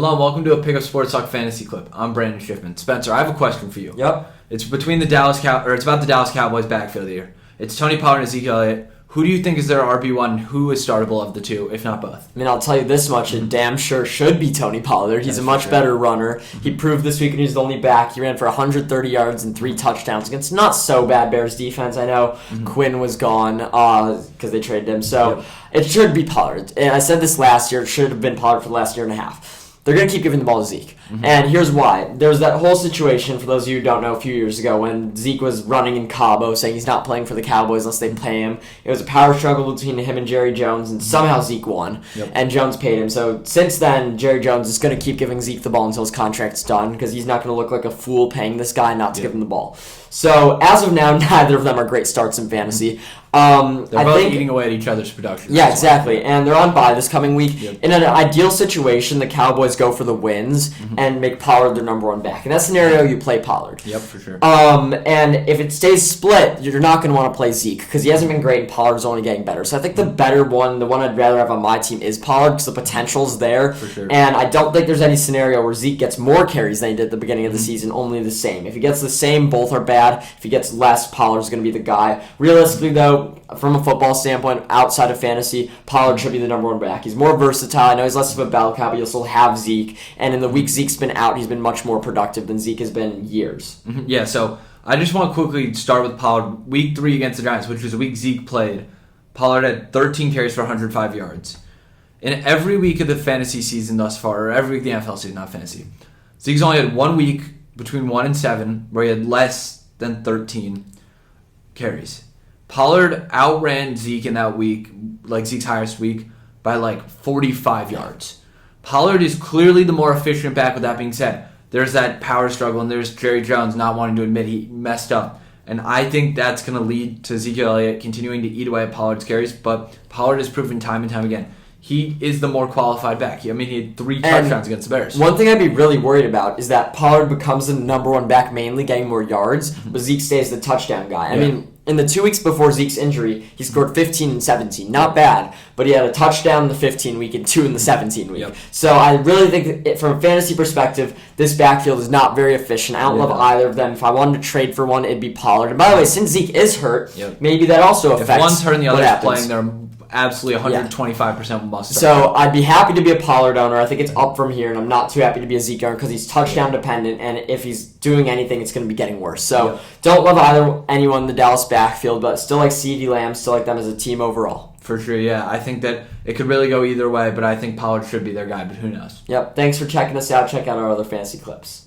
Hello and welcome to a Pick Up Sports Talk Fantasy Clip. I'm Brandon Schiffman. Spencer, I have a question for you. Yep. It's between it's about the Dallas Cowboys backfield here. It's Tony Pollard and Ezekiel Elliot. Who do you think is their RB1 and who is startable of the two, if not both? I mean, I'll tell you this much. It damn sure should be Tony Pollard. He's a much better runner. He proved this week when he was the only back. He ran for 130 yards and 3 touchdowns against not so bad Bears defense. I know Quinn was gone because they traded him. So it should be Pollard. And I said this last year. It should have been Pollard for the last year and a half. They're going to keep giving the ball to Zeke. And here's why. There was that whole situation, for those of you who don't know, a few years ago when Zeke was running in Cabo saying he's not playing for the Cowboys unless they pay him. It was a power struggle between him and Jerry Jones, and somehow Zeke won. And Jones paid him. So since then, Jerry Jones is going to keep giving Zeke the ball until his contract's done because he's not going to look like a fool paying this guy not to give him the ball. So as of now, neither of them are great starts in fantasy. They're both eating away at each other's production. Yeah, exactly. And they're on bye this coming week. In an ideal situation, the Cowboys go for the wins and make Pollard their number one back. In that scenario, you play Pollard. Yep, for sure. And if it stays split, you're not going to want to play Zeke because he hasn't been great and Pollard's only getting better. So I think the better one, the one I'd rather have on my team is Pollard because the potential's there. For sure. And I don't think there's any scenario where Zeke gets more carries than he did at the beginning of the season, only the same. If he gets the same, both are bad. If he gets less, Pollard's going to be the guy. Realistically, though, from a football standpoint, outside of fantasy, Pollard should be the number one back. He's more versatile. I know he's less of a bell cow, but you'll still have Zeke. And in the week Zeke's been out, he's been much more productive than Zeke has been in years. Yeah, so I just want to quickly start with Pollard. Week 3 against the Giants, which was the week Zeke played, Pollard had 13 carries for 105 yards. In every week of the fantasy season thus far, or every week of the NFL season, not fantasy, Zeke's only had 1 week between 1 and 7 where he had less than 13 carries. Pollard outran Zeke in that week, like Zeke's highest week, by like 45 yards. Pollard is clearly the more efficient back. With that being said, there's that power struggle, and there's Jerry Jones not wanting to admit he messed up. And I think that's going to lead to Ezekiel Elliott continuing to eat away at Pollard's carries, but Pollard has proven time and time again he is the more qualified back. He had 3 touchdowns against the Bears. One thing I'd be really worried about is that Pollard becomes the number one back, mainly getting more yards, but Zeke stays the touchdown guy. I mean, in the 2 weeks before Zeke's injury, he scored 15 and 17. Not bad, but he had a touchdown in the 15 week and 2 in the 17 week. So I really think that from a fantasy perspective, this backfield is not very efficient. I don't love either of them. If I wanted to trade for one, it'd be Pollard. And by the way, since Zeke is hurt, maybe that also affects if one's hurt and the other's happens. playing, they're absolutely 125% must start. So I'd be happy to be a Pollard owner. I think it's up from here, and I'm not too happy to be a Zeke owner because he's touchdown dependent, and if he's doing anything, it's going to be getting worse. So don't love anyone in the Dallas backfield, but still like CeeDee Lamb, still like them as a team overall. For sure, yeah. I think that it could really go either way, but I think Pollard should be their guy, but who knows? Yep. Thanks for checking us out. Check out our other fantasy clips.